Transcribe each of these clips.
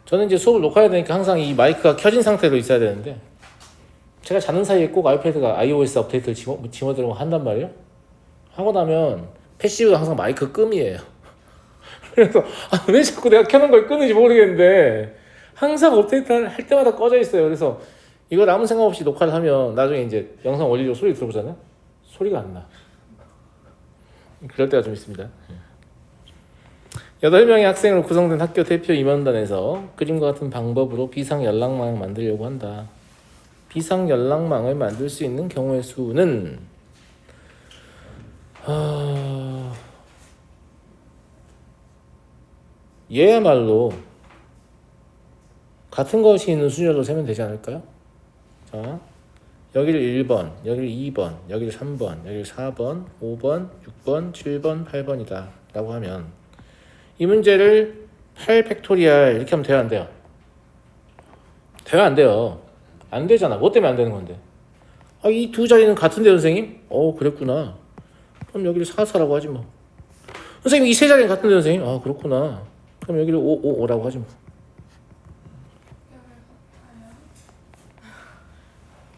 저는 이제 수업을 녹화해야 되니까 항상 이 마이크가 켜진 상태로 있어야 되는데 제가 자는 사이에 꼭 아이패드가 iOS 업데이트를 집어들고 한단 말이에요. 하고 나면 패시브가 항상 마이크 끔이에요. 그래서 왜 자꾸 내가 켜놓은 걸 끄는지 모르겠는데 항상 업데이트 할 때마다 꺼져 있어요. 그래서 이걸 아무 생각 없이 녹화를 하면 나중에 이제 영상 올리려고 소리 들어보잖아요. 소리가 안 나. 그럴 때가 좀 있습니다. 8명의 학생으로 구성된 학교 대표 임원단에서 그림과 같은 방법으로 비상연락망을 만들려고 한다. 비상연락망을 만들 수 있는 경우의 수는 얘야말로 같은 것이 있는 순열로 세면 되지 않을까요? 자, 여기를 1번, 여기를 2번, 여기를 3번, 여기를 4번, 5번, 6번, 7번, 8번이다 라고 하면 이 문제를 8팩토리얼 이렇게 하면 돼요, 안 돼요? 돼요, 안 돼요? 안 되잖아. 뭐 때문에 안 되는 건데? 이 두 자리는 같은데 선생님? 그랬구나. 그럼 여기를 4라고 하지 뭐. 선생님 이 세 자리는 같은데 선생님? 그렇구나. 그럼 여기를 5라고 하지 뭐.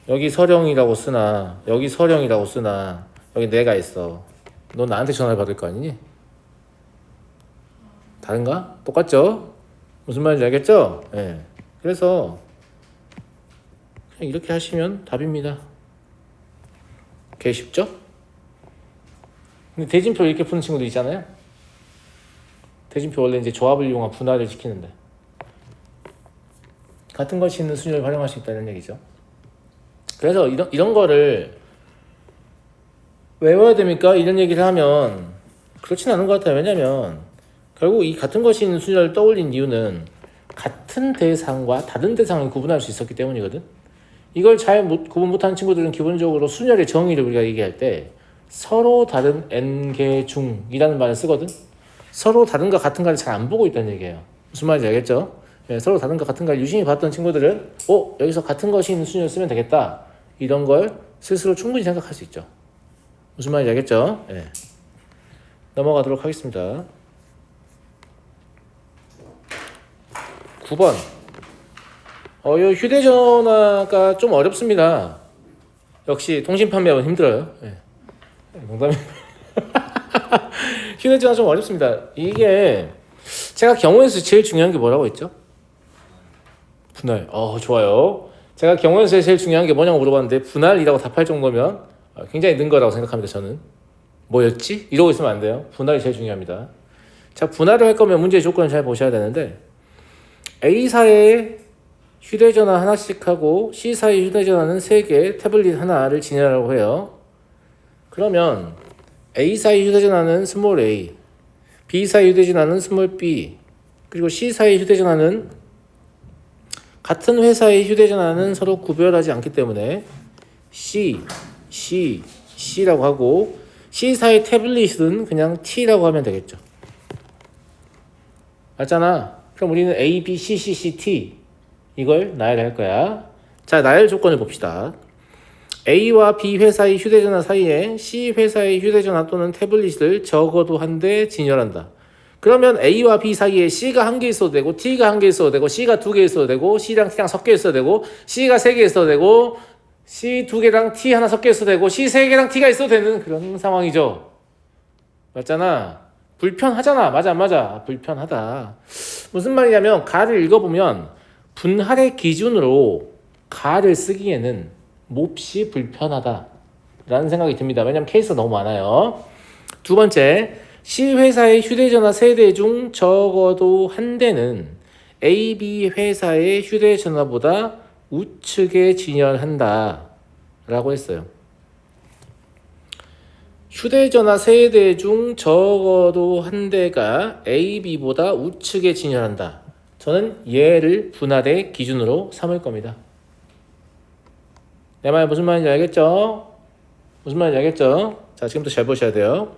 여기 서령이라고 쓰나 여기 서령이라고 쓰나 여기 내가 있어. 너 나한테 전화를 받을 거 아니니? 다른가? 똑같죠? 무슨 말인지 알겠죠? 네. 그래서 그냥 이렇게 하시면 답입니다. 개 쉽죠? 근데 대진표 이렇게 푸는 친구도 있잖아요. 대진표 원래 이제 조합을 이용한 분할을 시키는데 같은 것이 있는 순열을 활용할 수 있다는 얘기죠. 그래서 이런 거를 외워야 됩니까? 이런 얘기를 하면 그렇진 않은 것 같아요. 왜냐면 결국 이 같은 것이 있는 순열을 떠올린 이유는 같은 대상과 다른 대상을 구분할 수 있었기 때문이거든. 이걸 잘 구분 못하는 친구들은 기본적으로 순열의 정의를 우리가 얘기할 때 서로 다른 n개 중이라는 말을 쓰거든. 서로 다른가 같은가를 잘 안 보고 있다는 얘기예요. 무슨 말인지 알겠죠? 네, 서로 다른가 같은가를 유심히 봤던 친구들은 여기서 같은 것이 있는 순열을 쓰면 되겠다. 이런 걸 스스로 충분히 생각할 수 있죠. 무슨 말인지 알겠죠? 네. 넘어가도록 하겠습니다. 9번. 이 휴대전화가 좀 어렵습니다. 역시 통신 판매하면 힘들어요. 네. 농담이에요. 휴대전화 좀 어렵습니다. 이게 제가 경우에서 제일 중요한 게 뭐라고 했죠? 분할. 좋아요. 제가 경우에서 제일 중요한 게 뭐냐고 물어봤는데 분할이라고 답할 정도면 굉장히 는 거라고 생각합니다. 저는. 뭐였지? 이러고 있으면 안 돼요. 분할이 제일 중요합니다. 자, 분할을 할 거면 문제의 조건을 잘 보셔야 되는데 A사에 휴대전화 하나씩 하고 C사의 휴대전화는 3개, 태블릿 하나를 진열하라고 해요. 그러면 A사의 휴대전화는 스몰 a, B사의 휴대전화는 스몰 b, 그리고 C사의 휴대전화는 같은 회사의 휴대전화는 서로 구별하지 않기 때문에 C라고 하고 C사의 태블릿은 그냥 T라고 하면 되겠죠. 맞잖아. 그럼 우리는 A, B, C, T 이걸 나열할 거야. 자, 나열 조건을 봅시다. A와 B 회사의 휴대전화 사이에 C 회사의 휴대전화 또는 태블릿을 적어도 한 대 진열한다. 그러면 A와 B 사이에 C가 1개 있어도 되고 T가 1개 있어도 되고 C가 2개 있어도 되고 C랑 T랑 섞여 있어도 되고 C가 3개 있어도 되고 C 2개랑 T 하나 섞여 있어도 되고 C 3개랑 T가 있어도 되는 그런 상황이죠. 맞잖아. 불편하잖아. 맞아 안 맞아? 불편하다. 무슨 말이냐면 가를 읽어보면 분할의 기준으로 가를 쓰기에는 몹시 불편하다 라는 생각이 듭니다. 왜냐면 케이스가 너무 많아요. 두 번째, C 회사의 휴대전화 세대 중 적어도 한 대는 A, B 회사의 휴대전화보다 우측에 진열한다 라고 했어요. 휴대전화 세대 중 적어도 한 대가 A, B보다 우측에 진열한다. 저는 얘를 분할의 기준으로 삼을 겁니다. 내 말 무슨 말인지 알겠죠? 무슨 말인지 알겠죠? 자, 지금부터 잘 보셔야 돼요.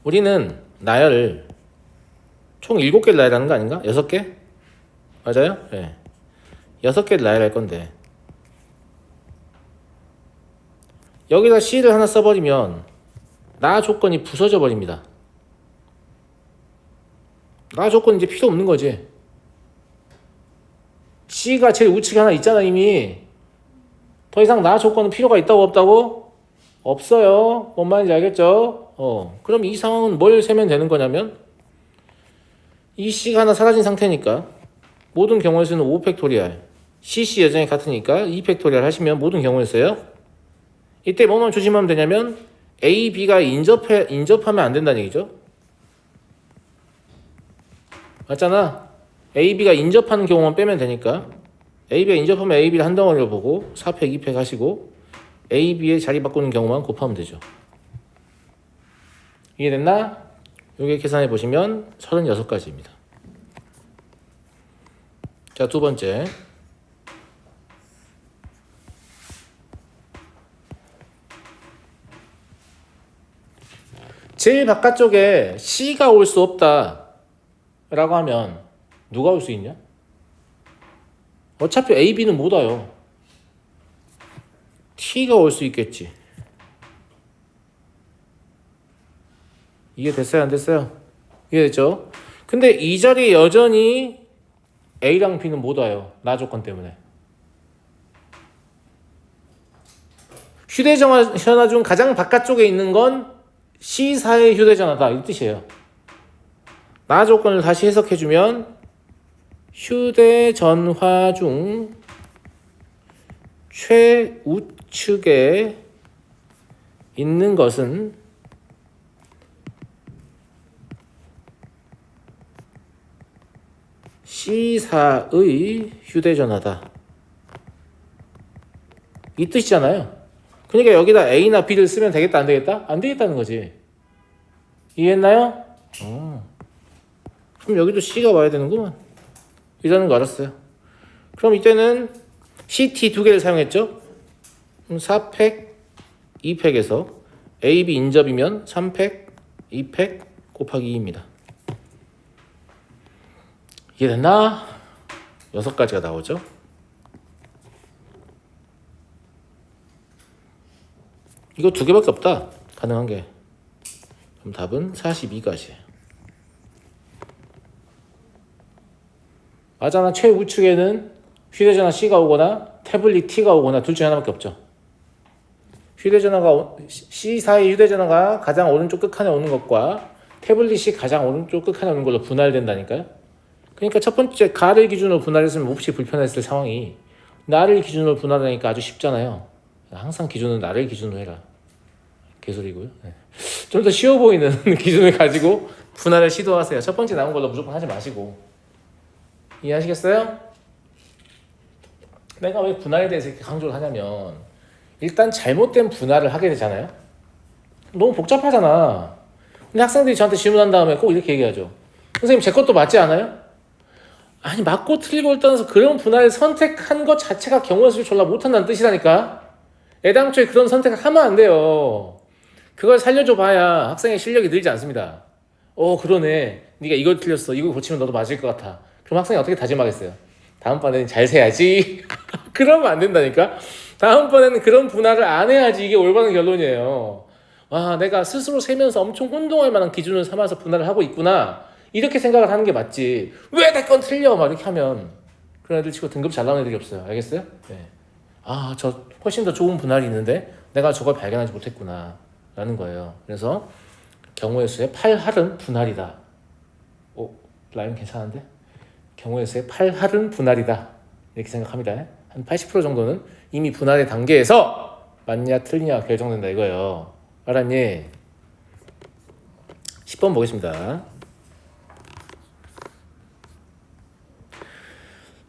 우리는 나열을 총 7개를 나열하는 거 아닌가? 6개? 맞아요? 네. 6개를 나열할 건데 여기다 C를 하나 써버리면 나 조건이 부서져 버립니다. 나 조건 이제 필요 없는 거지. C가 제일 우측에 하나 있잖아 이미. 더 이상 나 조건은 필요가 있다고 없다고? 없어요. 뭔 말인지 알겠죠? 그럼 이 상황은 뭘 세면 되는 거냐면 이 C가 하나 사라진 상태니까 모든 경우의 수는 5팩토리얼 CC 여전히 같으니까 2팩토리얼 하시면 모든 경우의 수예요. 이때 뭐만 조심하면 되냐면 A, B가 인접하면 안 된다는 얘기죠. 맞잖아. A, B가 인접하는 경우만 빼면 되니까 A, B가 인접하면 A, B를 한 덩어리로 보고 4팩, 2팩 하시고 A, B의 자리 바꾸는 경우만 곱하면 되죠. 이해됐나? 여기 계산해 보시면 36가지입니다. 자, 두 번째. 제일 바깥쪽에 C가 올 수 없다 라고 하면 누가 올 수 있냐? 어차피 A, B는 못 와요. T가 올 수 있겠지. 이해 됐어요? 안 됐어요? 이해됐죠? 근데 이 자리에 여전히 A랑 B는 못 와요. 나 조건 때문에. 휴대전화 중 가장 바깥쪽에 있는 건 C사의 휴대전화다 이 뜻이에요. 나 조건을 다시 해석해주면 휴대전화 중 최우측에 있는 것은 C사의 휴대전화다 이 뜻이잖아요. 그러니까 여기다 A나 B를 쓰면 되겠다 안 되겠다? 안 되겠다는 거지. 이해했나요? 그럼 여기도 C가 와야 되는구만. 이라는 거 알았어요. 그럼 이때는 CT 두 개를 사용했죠. 그럼 4팩 2팩에서 A, B 인접이면 3팩 2팩 곱하기 2입니다. 이해됐나? 6가지가 나오죠. 이거 두 개밖에 없다. 가능한 게. 그럼 답은 42가지예요. 맞아나 최우측에는 휴대전화 C가 오거나 태블릿 T가 오거나 둘 중에 하나밖에 없죠. 휴대전화가 C사의 휴대전화가 가장 오른쪽 끝칸에 오는 것과 태블릿이 가장 오른쪽 끝칸에 오는 걸로 분할된다니까요. 그러니까 첫 번째 가를 기준으로 분할했으면 몹시 불편했을 상황이 나를 기준으로 분할하니까 아주 쉽잖아요. 항상 기준은 나를 기준으로 해라. 개소리고요. 네. 좀 더 쉬워 보이는 기준을 가지고 분할을 시도하세요. 첫 번째 나온 걸로 무조건 하지 마시고. 이해하시겠어요? 내가 왜 분할에 대해서 이렇게 강조를 하냐면 일단 잘못된 분할을 하게 되잖아요. 너무 복잡하잖아. 근데 학생들이 저한테 질문한 다음에 꼭 이렇게 얘기하죠. 선생님 제 것도 맞지 않아요? 아니 맞고 틀리고를 떠나서 그런 분할을 선택한 것 자체가 경우의 수를 졸라 못한다는 뜻이라니까. 애당초에 그런 선택을 하면 안 돼요. 그걸 살려줘 봐야 학생의 실력이 늘지 않습니다. 그러네. 네가 이걸 틀렸어. 이걸 고치면 너도 맞을 것 같아. 그럼 학생이 어떻게 다짐하겠어요? 다음번에는 잘 세야지. 그러면 안 된다니까. 다음번에는 그런 분할을 안 해야지 이게 올바른 결론이에요. 와, 내가 스스로 세면서 엄청 혼동할 만한 기준을 삼아서 분할을 하고 있구나. 이렇게 생각을 하는 게 맞지. 왜 내 건 틀려? 막 이렇게 하면 그런 애들 치고 등급 잘 나오는 애들이 없어요. 알겠어요? 네. 저 훨씬 더 좋은 분할이 있는데 내가 저걸 발견하지 못했구나 라는 거예요. 그래서 경우의 수의 8할은 분할이다. 라임 괜찮은데? 경우의 수의 8할은 분할이다 이렇게 생각합니다. 한 80% 정도는 이미 분할의 단계에서 맞냐 틀리냐 결정된다 이거예요. 알았니? 10번 보겠습니다.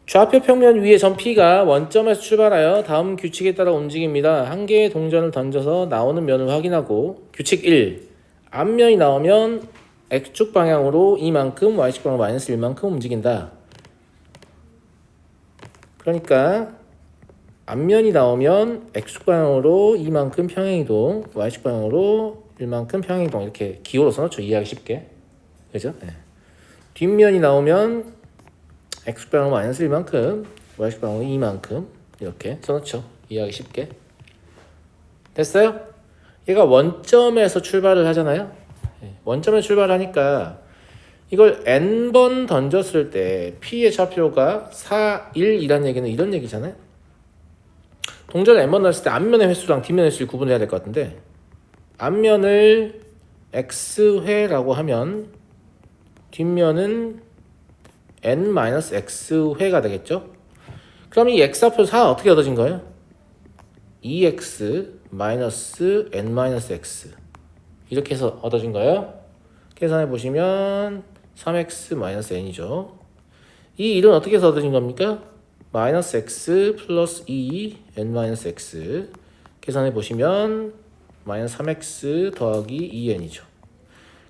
좌표 평면 위의 점 P가 원점에서 출발하여 다음 규칙에 따라 움직입니다. 한 개의 동전을 던져서 나오는 면을 확인하고 규칙 1. 앞면이 나오면 X축 방향으로 이만큼, Y축 방향으로 마이너스 1만큼 움직인다. 그러니까 앞면이 나오면 X축 방향으로 이만큼 평행이동, Y축 방향으로 1만큼 평행이동 이렇게 기호로 써놓죠. 이해하기 쉽게. 그죠? 네. 뒷면이 나오면 X축 방향으로 마이너스 1만큼, Y축 방향으로 2만큼 이렇게 써놓죠. 이해하기 쉽게. 됐어요? 얘가 원점에서 출발을 하잖아요. 원점에 출발하니까 이걸 n번 던졌을 때 p의 좌표가 4, 1이라는 얘기는 이런 얘기잖아요. 동전을 n번 던졌을 때 앞면의 횟수랑 뒷면의 횟수를 구분해야 될 것 같은데 앞면을 x회라고 하면 뒷면은 n-x회가 되겠죠? 그럼 이 x좌표 4가 어떻게 얻어진 거예요? 2x n-x 이렇게 해서 얻어진 거예요. 계산해 보시면 3x n이죠. 이 1은 어떻게 해서 얻어진 겁니까? -x 플러스 2 n-x 계산해 보시면 -3x 더하기 2n이죠.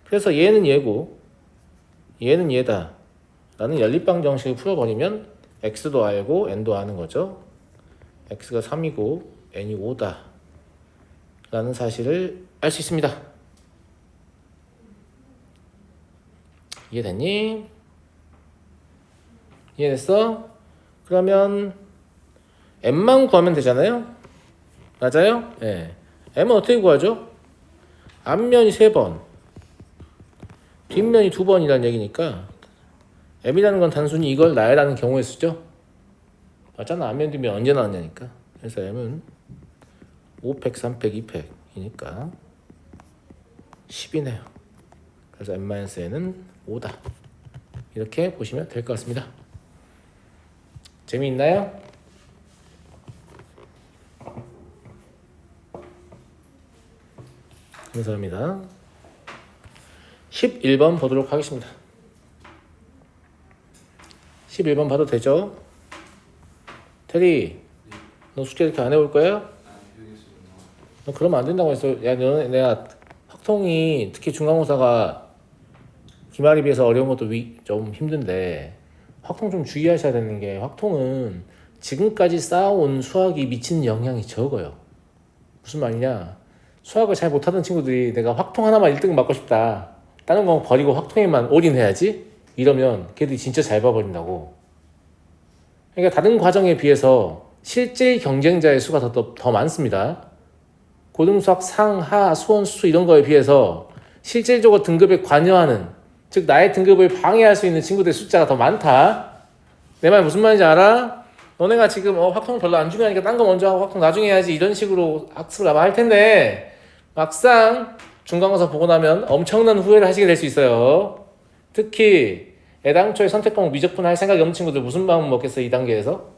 그래서 얘는 얘고 얘는 얘다 라는 연립방 정식을 풀어버리면 x도 알고 n도 아는 거죠. x가 3이고 n이 5다 라는 사실을 알 수 있습니다. 이해됐니? 이해됐어? 그러면 m만 구하면 되잖아요? 맞아요? 네. m은 어떻게 구하죠? 앞면이 3번 뒷면이 2번이라는 얘기니까 m이라는 건 단순히 이걸 나열하는 경우의 수죠? 맞잖아. 앞면 뒷면 언제 나왔냐니까. 그래서 m은 5팩, 3팩, 2팩이니까 10이네요. 그래서 n-n은 5다. 이렇게 보시면 될 것 같습니다. 재미있나요? 감사합니다. 11번 보도록 하겠습니다. 11번 봐도 되죠? 테리, 너 숙제 이렇게 안 해올 거야? 너 그러면 안 된다고 했어. 야, 너는 내가 확통이 특히 중간고사가 기말에 비해서 어려운 것도 좀 힘든데 확통 좀 주의하셔야 되는 게 확통은 지금까지 쌓아온 수학이 미치는 영향이 적어요. 무슨 말이냐? 수학을 잘 못하던 친구들이 내가 확통 하나만 1등급 맞고 싶다. 다른 거 버리고 확통에만 올인해야지? 이러면 걔들이 진짜 잘 봐버린다고. 그러니까 다른 과정에 비해서 실제 경쟁자의 수가 더 많습니다. 고등수학 상하, 수원, 수수 이런 거에 비해서 실질적으로 등급에 관여하는, 즉 나의 등급을 방해할 수 있는 친구들의 숫자가 더 많다. 내 말 무슨 말인지 알아? 너네가 지금 확통 별로 안 중요하니까 딴 거 먼저 하고 확통 나중에 해야지 이런 식으로 학습을 아마 할 텐데 막상 중간고사 보고 나면 엄청난 후회를 하시게 될 수 있어요. 특히 애당초에 선택 과목 미적분 할 생각이 없는 친구들 무슨 마음 먹겠어? 이 단계에서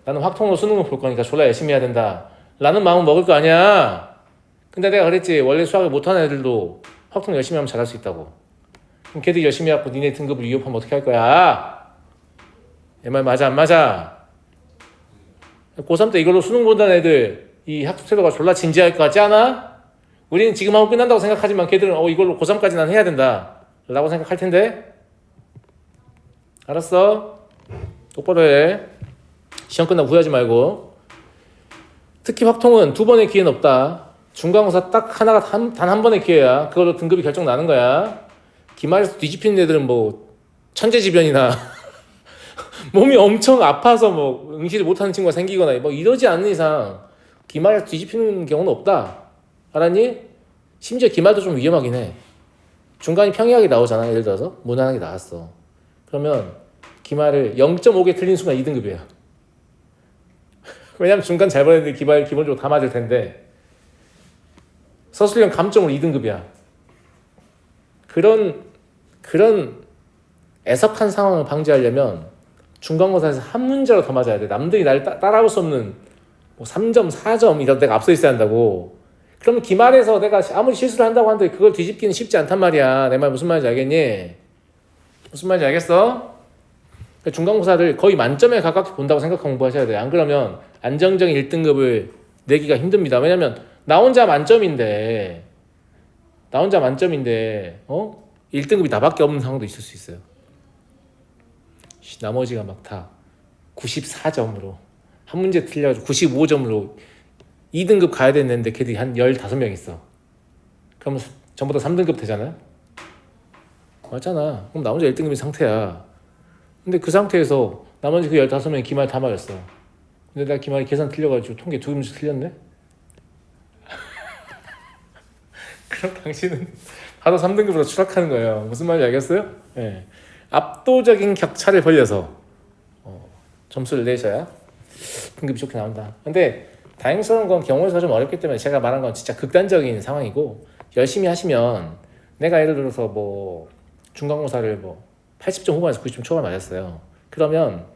나는 확통으로 수능을 볼 거니까 졸라 열심히 해야 된다 라는 마음 먹을 거 아니야. 근데 내가 그랬지, 원래 수학을 못하는 애들도 확통 열심히 하면 잘할 수 있다고. 그럼 걔들이 열심히 해갖고 니네 등급을 위협하면 어떻게 할 거야? 내 말 맞아 안 맞아? 고3 때 이걸로 수능 본다는 애들 이 학습 태도가 졸라 진지할 것 같지 않아? 우리는 지금 하고 끝난다고 생각하지만 걔들은 이걸로 고3까지 난 해야 된다 라고 생각할 텐데. 알았어? 똑바로 해. 시험 끝나고 후회하지 말고. 특히 확통은 2번의 기회는 없다. 중간고사 딱 하나가 단 한 번의 기회야. 그걸로 등급이 결정 나는 거야. 기말에서 뒤집히는 애들은 뭐 천재지변이나 몸이 엄청 아파서 뭐 응시를 못하는 친구가 생기거나 뭐 이러지 않는 이상 기말에서 뒤집히는 경우는 없다. 알았니? 심지어 기말도 좀 위험하긴 해. 중간이 평이하게 나오잖아. 예를 들어서 무난하게 나왔어. 그러면 기말을 0.5개 틀린 순간 2등급이야. 왜냐면 중간 잘 보는 애들이 기말 기본적으로 다 맞을 텐데 서술형 감점으로 2등급이야. 그런 애석한 상황을 방지하려면 중간고사에서 한 문제로 더 맞아야 돼. 남들이 날 따라올 수 없는 뭐 3점, 4점 이런 내가 앞서 있어야 한다고. 그러면 기말에서 내가 아무리 실수를 한다고 하는데 그걸 뒤집기는 쉽지 않단 말이야. 내 말 무슨 말인지 알겠니? 무슨 말인지 알겠어? 중간고사를 거의 만점에 가깝게 본다고 생각하고 공부하셔야 돼요. 안 그러면 안정적인 1등급을 내기가 힘듭니다. 왜냐면 나 혼자 만점인데 1등급이 나밖에 없는 상황도 있을 수 있어요. 나머지가 막 다 94점으로 한 문제 틀려가지고 95점으로 2등급 가야 되는데 걔들이 한 15명 있어. 그러면 전부 다 3등급 되잖아요? 맞잖아. 그럼 나 혼자 1등급인 상태야. 근데 그 상태에서 나머지 그 15명이 기말 다 맞았어. 근데 내가 기말에 계산 틀려가지고 통계 2문제 틀렸네? 그럼 당신은 바로 3등급으로 추락하는 거예요. 무슨 말인지 알겠어요? 예. 압도적인 격차를 벌려서 점수를 내셔야 등급이 좋게 나온다. 근데 다행스러운 건 경우에서 좀 어렵기 때문에 제가 말한 건 진짜 극단적인 상황이고, 열심히 하시면 내가 예를 들어서 뭐 중간고사를 뭐 80점 후반에서 90점 초반 맞았어요. 그러면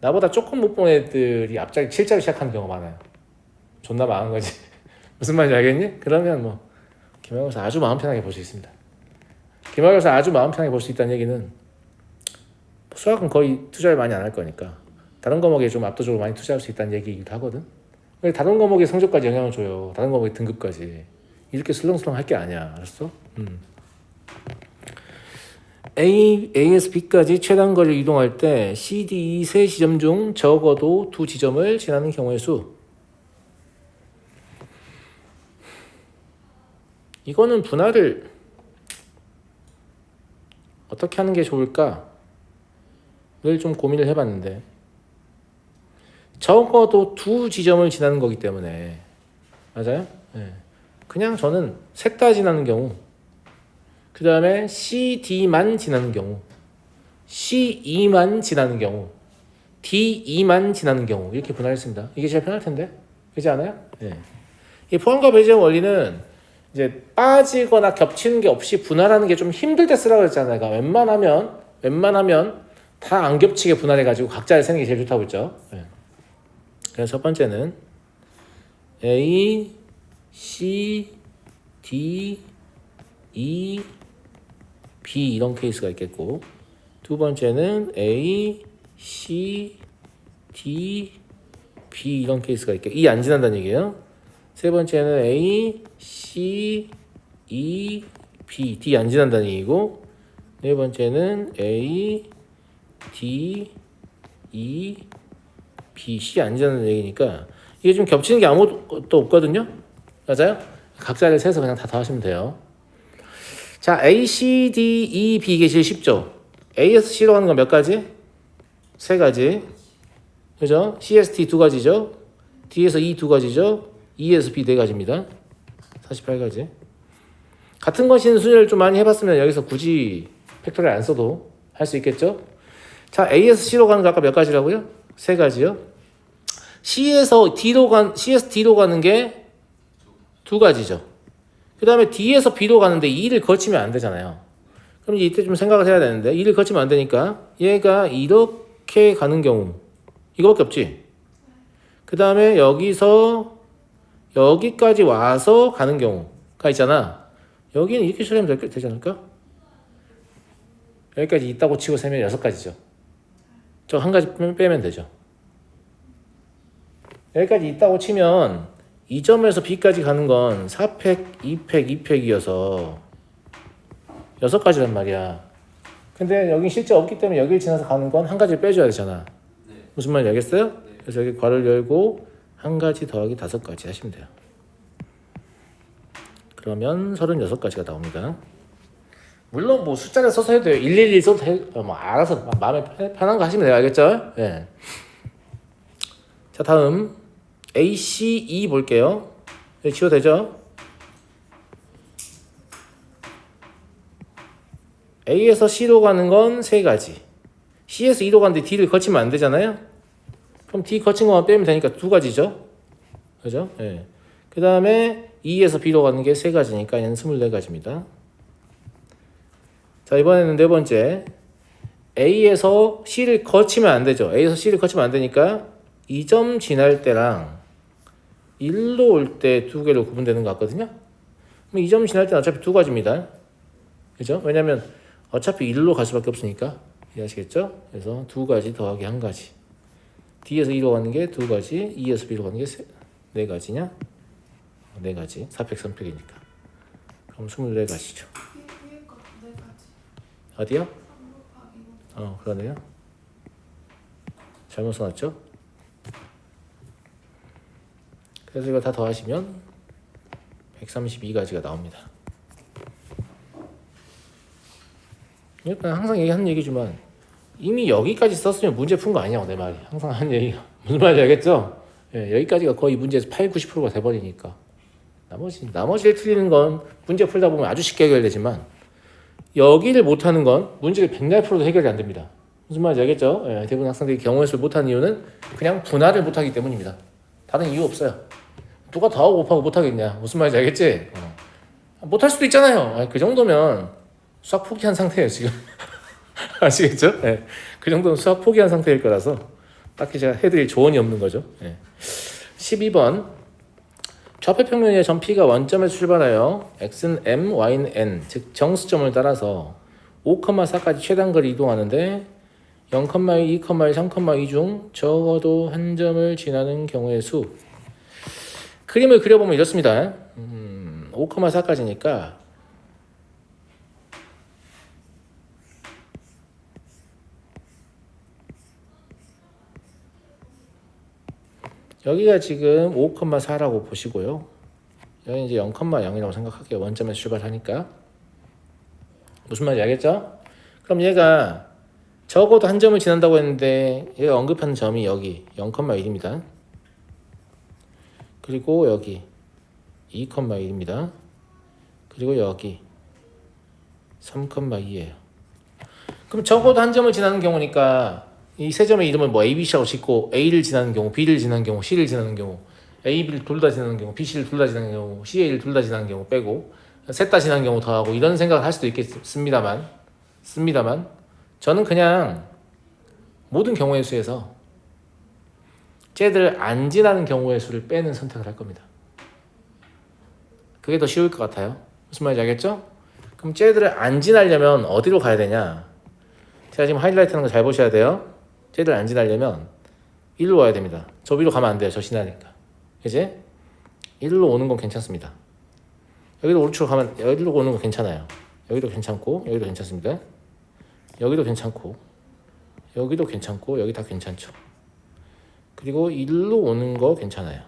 나보다 조금 못 본 애들이 앞자리 7자를 시작하는 경우가 많아요. 존나 망한 거지. 무슨 말인지 알겠니? 그러면 뭐 기말고사 아주 마음 편하게 볼 수 있습니다. 기말고사 아주 마음 편하게 볼 수 있다는 얘기는 수학은 거의 투자를 많이 안 할 거니까 다른 과목에 좀 압도적으로 많이 투자할 수 있다는 얘기이기도 하거든. 다른 과목의 성적까지 영향을 줘요. 다른 과목의 등급까지. 이렇게 슬렁슬렁 할 게 아니야. 알았어? A에서 B까지 최단 거리를 이동할 때 C, D, E 세 지점 중 적어도 두 지점을 지나는 경우의 수. 이거는 분할을 어떻게 하는 게 좋을까? 늘 좀 고민을 해봤는데, 적어도 두 지점을 지나는 거기 때문에, 맞아요? 네. 그냥 저는 셋 다 지나는 경우, 그 다음에 C, D만 지나는 경우, C2만 지나는 경우, D2만 지나는 경우, 이렇게 분할했습니다. 이게 제일 편할 텐데, 그렇지 않아요? 네. 이 포함과 배제의 원리는 이제 빠지거나 겹치는 게 없이 분할하는 게 좀 힘들 때 쓰라고 했잖아요. 그러니까 웬만하면 다 안 겹치게 분할해가지고 각자를 세는 게 제일 좋다고 했죠. 네. 그래서 첫 번째는 A, C, D, E, B 이런 케이스가 있겠고, 두 번째는 A, C, D, B 이런 케이스가 있겠고, E 안 지난다는 얘기예요. 세 번째는 A, C, E, B, D 안 지난다는 얘기고, 네 번째는 A, D, E, B, C 안 지난다는 얘기니까 이게 좀 겹치는 게 아무것도 없거든요. 맞아요? 각자를 세서 그냥 다 더하시면 돼요. 자, A, C, D, E, B 이게 제일 쉽죠. A에서 C로 가는 건 몇 가지? 세 가지. 그죠? C에서 D 두 가지죠. D에서 E 두 가지죠. E에서 B 네 가지입니다. 48가지. 같은 것인 순위를 좀 많이 해봤으면 여기서 굳이 팩토리를 안 써도 할 수 있겠죠? 자, A에서 C로 가는 거 아까 몇 가지라고요? 세 가지요. C에서 D로 가는 게 두 가지죠. 그 다음에 D에서 B로 가는데 E를 거치면 안 되잖아요. 그럼 이때 좀 생각을 해야 되는데, E를 거치면 안 되니까 얘가 이렇게 가는 경우, 이거밖에 없지. 그 다음에 여기서 여기까지 와서 가는 경우가 있잖아. 여기는 이렇게 처리하면 되지 않을까? 여기까지 있다고 치고 세면 6가지죠. 저 한 가지 빼면 되죠. 여기까지 있다고 치면 이 점에서 B까지 가는 건 4팩, 2팩, 2팩이어서 6가지란 말이야. 근데 여긴 실제 없기 때문에 여기를 지나서 가는 건 한 가지를 빼줘야 되잖아. 네. 무슨 말인지 알겠어요? 네. 그래서 여기 괄호를 열고 한 가지 더하기 5가지 하시면 돼요. 그러면 36가지가 나옵니다. 물론 뭐 숫자를 써서 해도 돼요. 111 써도 돼. 뭐 알아서 마음에 편한 거 하시면 돼요. 알겠죠? 네. 자, 다음 A, C, E 볼게요. 여기 지워도 되죠? A에서 C로 가는 건 3가지. C에서 E로 가는데 D를 거치면 안 되잖아요? 그럼 D 거친 것만 빼면 되니까 2가지죠? 그죠? 네. 그 다음에 E에서 B로 가는 게 3가지니까 얘는 24가지입니다. 자, 이번에는 네 번째. A에서 C를 거치면 안 되죠. A에서 C를 거치면 안 되니까 2점 지날 때랑 1로 올 때 두 개로 구분되는 것 같거든요. 그럼 2점 지날 때는 어차피 2가지입니다. 그죠? 왜냐면 어차피 1로 갈 수밖에 없으니까. 이해하시겠죠? 그래서 2가지 더하기 1가지. D에서 E로 가는 게 2가지, E에서 B로 가는 게 4가지냐? 4가지. 4팩, 3팩이니까. 그럼 24가지죠. 어디요? 그러네요. 잘못 써놨죠? 그래서 이거 다 더하시면 132가지가 나옵니다. 일단 항상 얘기하는 얘기지만 이미 여기까지 썼으면 문제 푼 거 아니냐고 내 말이. 항상 하는 얘기가 무슨 말인지 알겠죠? 예, 여기까지가 거의 문제에서 80, 90%가 돼버리니까 나머지를 틀리는 건 문제 풀다 보면 아주 쉽게 해결되지만 여기를 못하는 건 문제를 100%도 해결이 안 됩니다. 무슨 말인지 알겠죠? 예, 대부분 학생들이 경우의 수를 못하는 이유는 그냥 분할을 못하기 때문입니다. 다른 이유 없어요. 누가 더하고 곱하고 못하겠냐? 무슨 말인지 알겠지? 못할 수도 있잖아요. 그 정도면 수학 포기한 상태예요 지금. 아시겠죠? 예, 그 정도는 수학 포기한 상태일 거라서 딱히 제가 해드릴 조언이 없는 거죠. 예. 12번 좌표평면의 점 P가 원점에서 출발하여 x는 m, y는 n, 즉 정수점을 따라서 5,4까지 최단거리 이동하는데 0,2, 2,1, 3,2 중 적어도 한 점을 지나는 경우의 수. 그림을 그려보면 이렇습니다. 5,4까지니까 여기가 지금 5,4라고 보시고요. 여기 이제 0,0이라고 생각할게요. 원점에서 출발하니까. 무슨 말인지 알겠죠? 그럼 얘가 적어도 한 점을 지난다고 했는데 얘가 언급하는 점이 여기 0,1입니다. 그리고 여기 2,1입니다. 그리고 여기 3,2예요. 그럼 적어도 한 점을 지나는 경우니까 이 세 점의 이름을 뭐 A, B, C라고 짓고 A를 지나는 경우, B를 지나는 경우, C를 지나는 경우, A, B를 둘 다 지나는 경우, B, C를 둘 다 지나는 경우, C, A를 둘 다 지나는 경우 빼고 셋 다 지나는 경우 더하고 이런 생각을 할 수도 있겠습니다만 저는 그냥 모든 경우의 수에서 쟤들 안 지나는 경우의 수를 빼는 선택을 할 겁니다. 그게 더 쉬울 것 같아요. 무슨 말인지 알겠죠? 그럼 쟤들을 안 지나려면 어디로 가야 되냐? 제가 지금 하이라이트 하는 거 잘 보셔야 돼요. 쟤들 안 지나려면 일로 와야 됩니다. 저 위로 가면 안 돼요. 저 지나니까. 이제 일로 오는 건 괜찮습니다. 여기도 오른쪽으로 가면 여기로 오는 건 괜찮아요. 여기도 괜찮고 여기도 괜찮습니다. 여기도 괜찮고 여기도 괜찮고 여기 다 괜찮죠. 그리고 일로 오는 거 괜찮아요.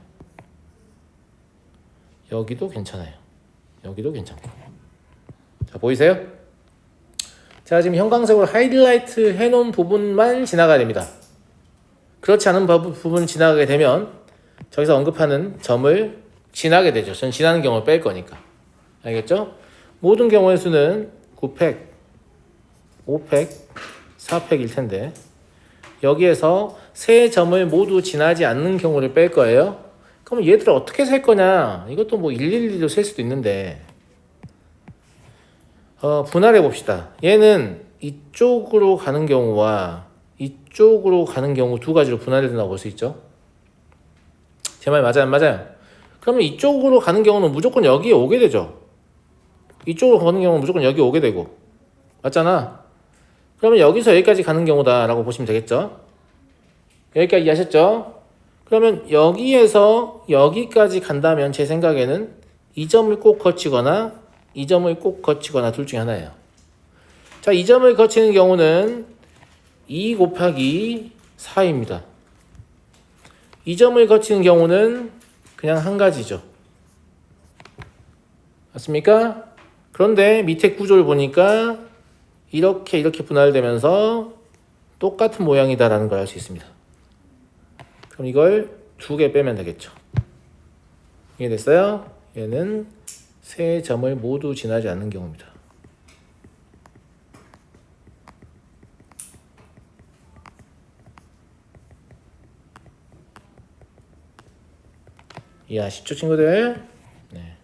여기도 괜찮아요. 여기도 괜찮고. 자, 보이세요? 자, 지금 형광색으로 하이라이트 해놓은 부분만 지나가야 됩니다. 그렇지 않은 부분을 지나가게 되면 저기서 언급하는 점을 지나게 되죠. 전 지나는 경우를 뺄 거니까. 알겠죠? 모든 경우의 수는 9팩, 5팩, 4팩일 텐데 여기에서 세 점을 모두 지나지 않는 경우를 뺄 거예요. 그럼 얘들을 어떻게 셀 거냐? 이것도 뭐 112로 셀 수도 있는데 분할해 봅시다. 얘는 이쪽으로 가는 경우와 이쪽으로 가는 경우 두 가지로 분할이 된다고 볼 수 있죠. 제 말 맞아요? 안 맞아요? 그러면 이쪽으로 가는 경우는 무조건 여기에 오게 되죠. 이쪽으로 가는 경우는 무조건 여기 오게 되고 맞잖아. 그러면 여기서 여기까지 가는 경우다 라고 보시면 되겠죠. 여기까지 이해하셨죠? 그러면 여기에서 여기까지 간다면 제 생각에는 이 점을 꼭 거치거나 이 점을 꼭 거치거나 둘 중에 하나예요. 자, 이 점을 거치는 경우는 2 곱하기 4입니다. 이 점을 거치는 경우는 그냥 한 가지죠. 맞습니까? 그런데 밑에 구조를 보니까 이렇게 분할되면서 똑같은 모양이다라는 걸 알 수 있습니다. 그럼 이걸 두 개 빼면 되겠죠. 이해됐어요? 얘는 세 점을 모두 지나지 않는 경우입니다. 이해하시죠, 친구들? 네.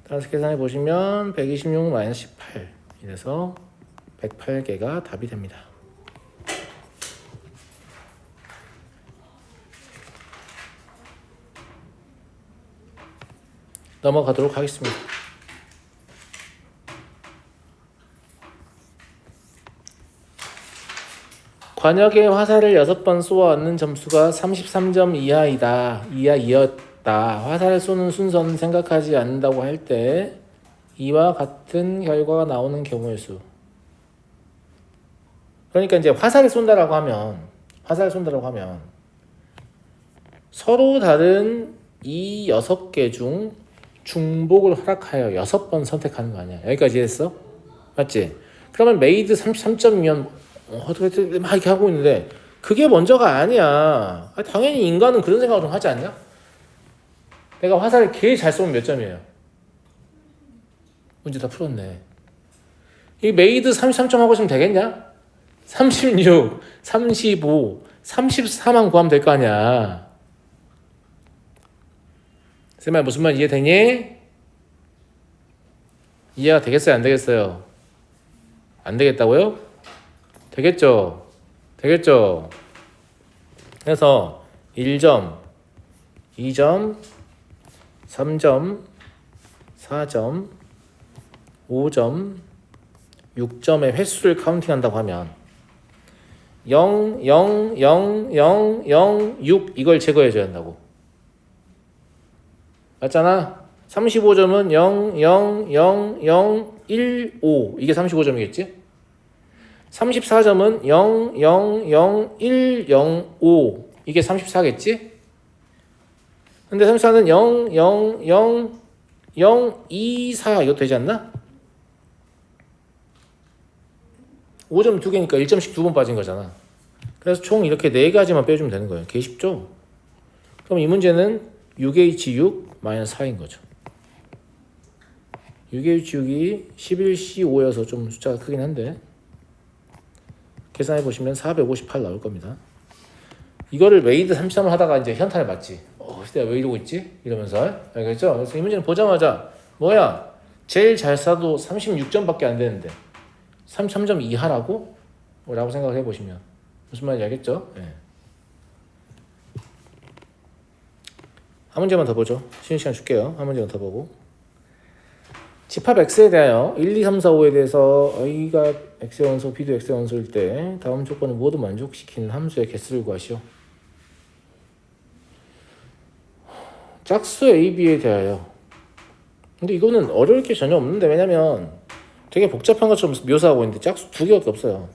따라서 계산해 보시면 126-18 이래서 108개가 답이 됩니다. 넘어가도록 하겠습니다. 관역의 화살을 6번 쏘아왔는 점수가 33점 이하이었다. 화살을 쏘는 순서는 생각하지 않는다고 할 때 이와 같은 결과가 나오는 경우의 수. 그러니까 이제 화살을 쏜다라고 하면 서로 다른 이 6개 중 중복을 허락하여 6번 선택하는 거 아니야. 여기까지 했어? 맞지? 그러면 메이드 33점이면 어떻게 막 이렇게 하고 있는데 그게 먼저가 아니야. 당연히 인간은 그런 생각을 좀 하지 않냐? 내가 화살을 개 잘 쏘면 몇 점이에요? 문제 다 풀었네. 이 메이드 33점 하고 있으면 되겠냐? 36, 35, 34만 구하면 될 거 아니야. 쌤아 무슨 말 이해되니? 이해가 되겠어요? 안 되겠어요? 안 되겠다고요? 되겠죠? 되겠죠? 그래서 1점, 2점, 3점, 4점, 5점, 6점의 횟수를 카운팅한다고 하면 0, 0, 0, 0, 0, 6 이걸 제거해줘야 한다고. 맞잖아? 35점은 0, 0, 0, 0, 1, 5 이게 35점이겠지? 34점은 0, 0, 0, 1, 0, 5 이게 34겠지? 근데 34는 0, 0, 0, 0, 2, 4 이것도 되지 않나? 5점 2개니까 1점씩 2번 빠진 거잖아. 그래서 총 이렇게 4가지만 빼주면 되는 거예요. 개 쉽죠? 그럼 이 문제는 6H6 마이너스 4인 거죠. 6H6이 11C5여서 좀 숫자가 크긴 한데 계산해 보시면 458 나올 겁니다. 이거를 메이드 33을 하다가 이제 현탄을 맞지. 내가 왜 이러고 있지? 이러면서 알겠죠? 그래서 이 문제는 보자마자 뭐야? 제일 잘 쏴도 36점밖에 안 되는데 33점 이하라고? 라고 생각을 해보시면 무슨 말인지 알겠죠? 네. 한 문제만 더 보죠. 쉬는 시간 줄게요. 한 문제만 더 보고 집합 X에 대하여 1, 2, 3, 4, 5에 대해서 A가 X의 원소, B도 X의 원소일 때 다음 조건을 모두 만족시키는 함수의 개수를 구하시오. 짝수 A, B에 대하여. 근데 이거는 어려울 게 전혀 없는데 왜냐면 되게 복잡한 것처럼 묘사하고 있는데 짝수 2개밖에 없어요.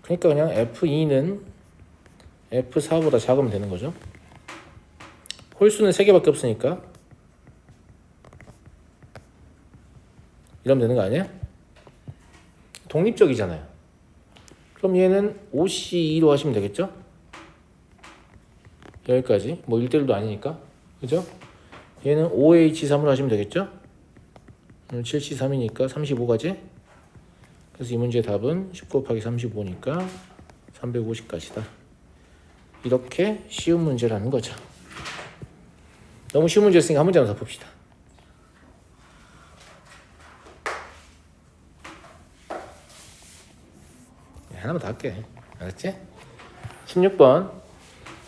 그러니까 그냥 F2는 F4보다 작으면 되는 거죠. 홀수는 3개밖에 없으니까 이러면 되는 거 아니야? 독립적이잖아요. 그럼 얘는 OC2로 하시면 되겠죠? 여기까지 뭐 1대1도 아니니까 그죠? 얘는 OH3으로 하시면 되겠죠? 7C3이니까 35가지. 그래서 이 문제의 답은 10 곱하기 35니까 350가지다. 이렇게 쉬운 문제라는 거죠. 너무 쉬운 문제였으니까 한 문제만 더 봅시다. 하나만 더 할게. 알았지? 16번.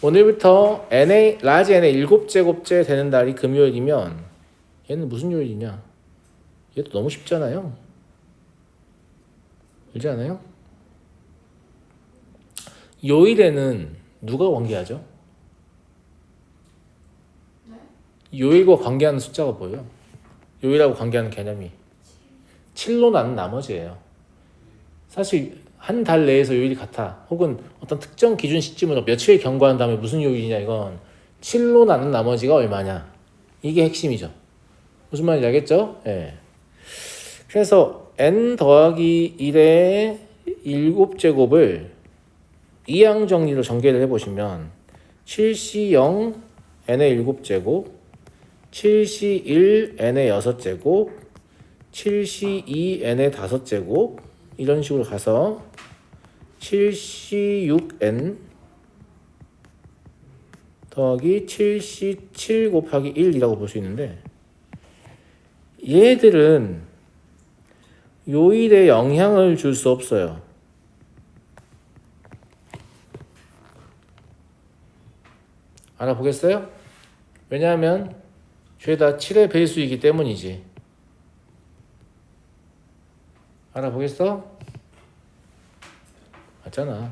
오늘부터 라지 n의 7제곱째 되는 날이 금요일이면 얘는 무슨 요일이냐? 얘도 너무 쉽잖아요. 그렇지 않아요? 요일에는 누가 관계하죠? 요일과 관계하는 숫자가 뭐예요? 요일하고 관계하는 개념이 7로 나눈 나머지예요. 사실 한 달 내에서 요일이 같아. 혹은 어떤 특정 기준 시점으로 며칠 경과한 다음에 무슨 요일이냐 이건 7로 나눈 나머지가 얼마냐. 이게 핵심이죠. 무슨 말인지 알겠죠? 예. 그래서 n 더하기 1의 7제곱을 이항 정리로 전개를 해보시면 7C0 n의 7제곱 7C1 n의 6제곱 7C2 n의 5제곱 이런 식으로 가서 7C6n 더하기 7C7 곱하기 1이라고 볼 수 있는데 얘들은 요일에 영향을 줄 수 없어요. 알아보겠어요? 왜냐하면 죄다 7의 배수이기 때문이지. 알아보겠어? 맞잖아.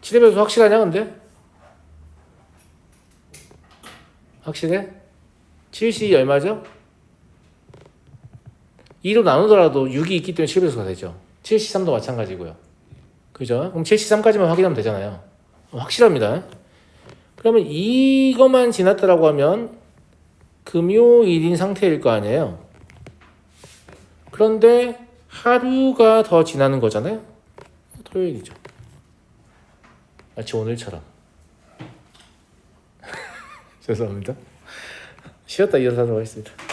칠의 배수 확실하냐 근데? 확실해? 7C 얼마죠? 2로 나누더라도 6이 있기 때문에 7배수가 되죠. 7C3도 마찬가지고요. 그죠? 그럼 7C3까지만 확인하면 되잖아요. 확실합니다. 그러면 이것만 지났다라고 하면 금요일인 상태일 거 아니에요. 그런데 하루가 더 지나는 거잖아요. 토요일이죠. 마치 오늘처럼. 죄송합니다. 쉬었다 일어나도록 하겠습니다.